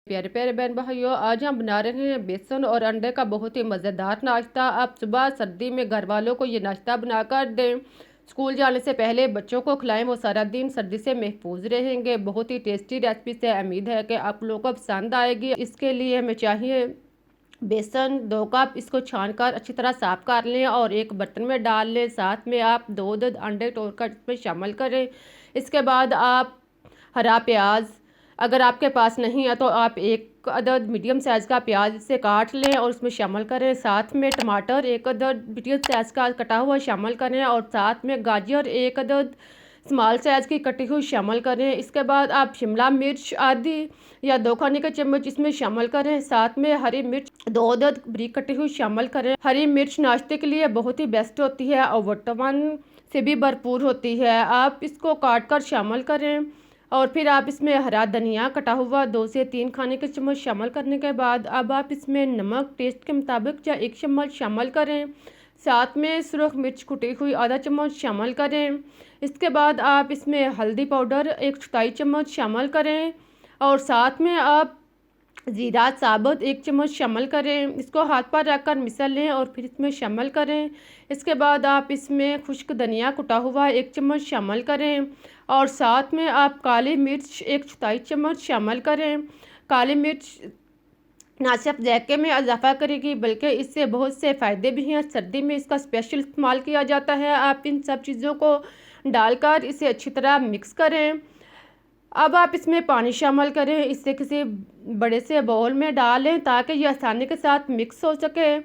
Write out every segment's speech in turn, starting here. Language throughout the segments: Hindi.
प्यारे प्यारे बहन भाइयों, आज हम बना रहे हैं बेसन और अंडे का बहुत ही मज़ेदार नाश्ता। आप सुबह सर्दी में घर वालों को ये नाश्ता बनाकर दें। स्कूल जाने से पहले बच्चों को खिलाएं, वो सारा दिन सर्दी से महफूज रहेंगे। बहुत ही टेस्टी रेसिपी से उम्मीद है कि आप लोगों को पसंद आएगी। इसके लिए हमें चाहिए बेसन 2 कप। इसको छान कर अच्छी तरह साफ़ कर लें और एक बर्तन में डाल लें। साथ में आप 2 अंडे तोड़कर इसमें शामिल करें। इसके बाद आप हरा प्याज, अगर आपके पास नहीं है तो आप 1 अदद मीडियम साइज़ का प्याज इसे काट लें और उसमें शामिल करें। साथ में टमाटर 1 अदद मीडियम साइज़ का कटा हुआ शामिल करें और साथ में गाजर 1 अदद स्मॉल साइज़ की कटी हुई शामिल करें। इसके बाद आप शिमला मिर्च आधी या 2 खाने के चम्मच इसमें शामिल करें। साथ में हरी मिर्च 2 अदद बारीक कटी हुई शामिल करें। हरी मिर्च नाश्ते के लिए बहुत ही बेस्ट होती है और विटामिन से भी भरपूर होती है। आप इसको काट कर शामिल करें और फिर आप इसमें हरा धनिया कटा हुआ 2 से 3 खाने के चम्मच शामिल करने के बाद अब आप इसमें नमक टेस्ट के मुताबिक या 1 चम्मच शामिल करें। साथ में सुरख मिर्च कुटी हुई आधा चम्मच शामिल करें। इसके बाद आप इसमें हल्दी पाउडर 1/4 चम्मच शामिल करें और साथ में आप ज़ीरा साबुत 1 चम्मच शामिल करें। इसको हाथ पर रखकर मिसल लें और फिर इसमें शामिल करें। इसके बाद आप इसमें खुश्क धनिया कुटा हुआ 1 चम्मच शामिल करें और साथ में आप काली मिर्च 1/4 चम्मच शामिल करें। काली मिर्च ना सिर्फ जायके में इजाफा करेगी बल्कि इससे बहुत से फ़ायदे भी हैं। सर्दी में इसका स्पेशल इस्तेमाल किया जाता है। आप इन सब चीज़ों को डालकर इसे अच्छी तरह मिक्स करें। अब आप इसमें पानी शामिल करें। इसे किसी बड़े से बाउल में डालें ताकि ये आसानी के साथ मिक्स हो सके।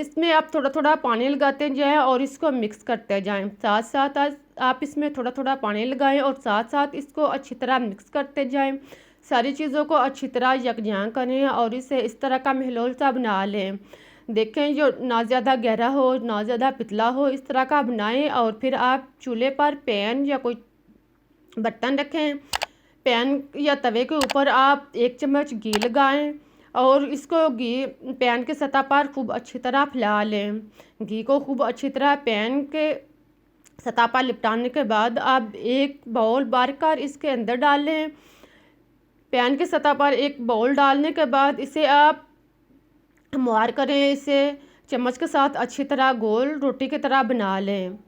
इसमें आप थोड़ा थोड़ा पानी लगाते जाएं और इसको मिक्स करते जाएं। साथ साथ आप इसमें थोड़ा थोड़ा पानी लगाएं और साथ साथ इसको अच्छी तरह मिक्स करते जाएं। सारी चीज़ों को अच्छी तरह यकजान करें और इसे इस तरह का महलूल सा बना लें। देखें जो ना ज़्यादा गहरा हो ना ज़्यादा पतला हो, इस तरह का बनाएं और फिर आप चूल्हे पर पैन या कोई बर्तन रखें। पैन या तवे के ऊपर आप 1 चम्मच घी लगाएं और इसको घी पैन के सतह पर खूब अच्छी तरह फैला लें। घी को खूब अच्छी तरह पैन के सतह पर लिपटाने के बाद आप एक बाउल भर कर इसके अंदर डाल लें। पैन के सतह पर एक बाउल डालने के बाद इसे आप हमवार करें। इसे चम्मच के साथ अच्छी तरह गोल रोटी की तरह बना लें।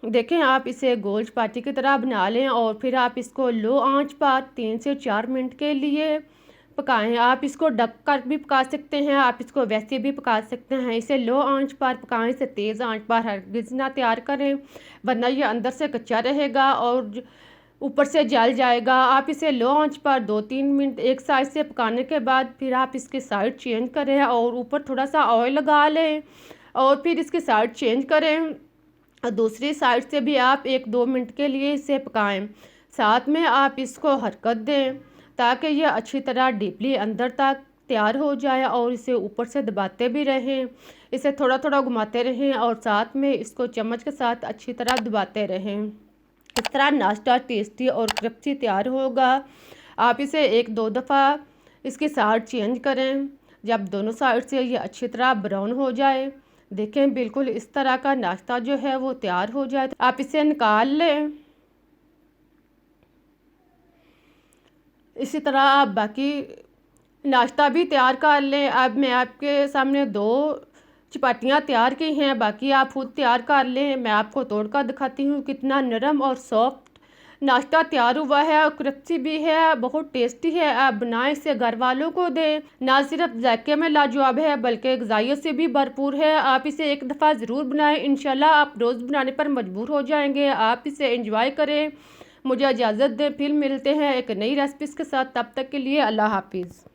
देखें आप इसे गोल चपाती की तरह बना लें और फिर आप इसको लो आंच पर 3 से 4 मिनट के लिए पकाएं। आप इसको ढक कर भी पका सकते हैं, आप इसको वैसे भी पका सकते हैं। इसे लो आंच पर पकाएं, इसे तेज़ आंच पर हरगिज़ ना तैयार करें वरना ये अंदर से कच्चा रहेगा और ऊपर से जल जाएगा। आप इसे लो आंच पर 2-3 मिनट एक साइड से पकाने के बाद फिर आप इसके साइड चेंज करें और ऊपर थोड़ा सा ऑयल लगा लें और फिर इसके साइड चेंज करें और दूसरी साइड से भी आप 1-2 मिनट के लिए इसे पकाएं। साथ में आप इसको हरकत दें ताकि ये अच्छी तरह डीपली अंदर तक तैयार हो जाए और इसे ऊपर से दबाते भी रहें। इसे थोड़ा थोड़ा घुमाते रहें और साथ में इसको चम्मच के साथ अच्छी तरह दबाते रहें। इस तरह नाश्ता टेस्टी और क्रिस्पी तैयार होगा। आप इसे 1-2 दफ़ा इसकी साइड चेंज करें। जब दोनों साइड से ये अच्छी तरह ब्राउन हो जाए, देखें बिल्कुल इस तरह का नाश्ता जो है वो तैयार हो जाए, आप इसे निकाल लें। इसी तरह आप बाकी नाश्ता भी तैयार कर लें। अब मैं आपके सामने 2 चपातियाँ तैयार की हैं, बाकी आप खुद तैयार कर लें। मैं आपको तोड़कर दिखाती हूँ कितना नरम और सॉफ्ट नाश्ता तैयार हुआ है और क्रिस्पी भी है, बहुत टेस्टी है। आप बनाएं, इसे घर वालों को दें। ना सिर्फ जायके में लाजवाब है बल्कि ग़िज़ाइयत से भी भरपूर है। आप इसे एक दफ़ा ज़रूर बनाएं, इंशाल्लाह आप रोज़ बनाने पर मजबूर हो जाएंगे। आप इसे एंजॉय करें। मुझे इजाज़त दें, फिर मिलते हैं एक नई रेसिपी के साथ। तब तक के लिए अल्लाह हाफिज़।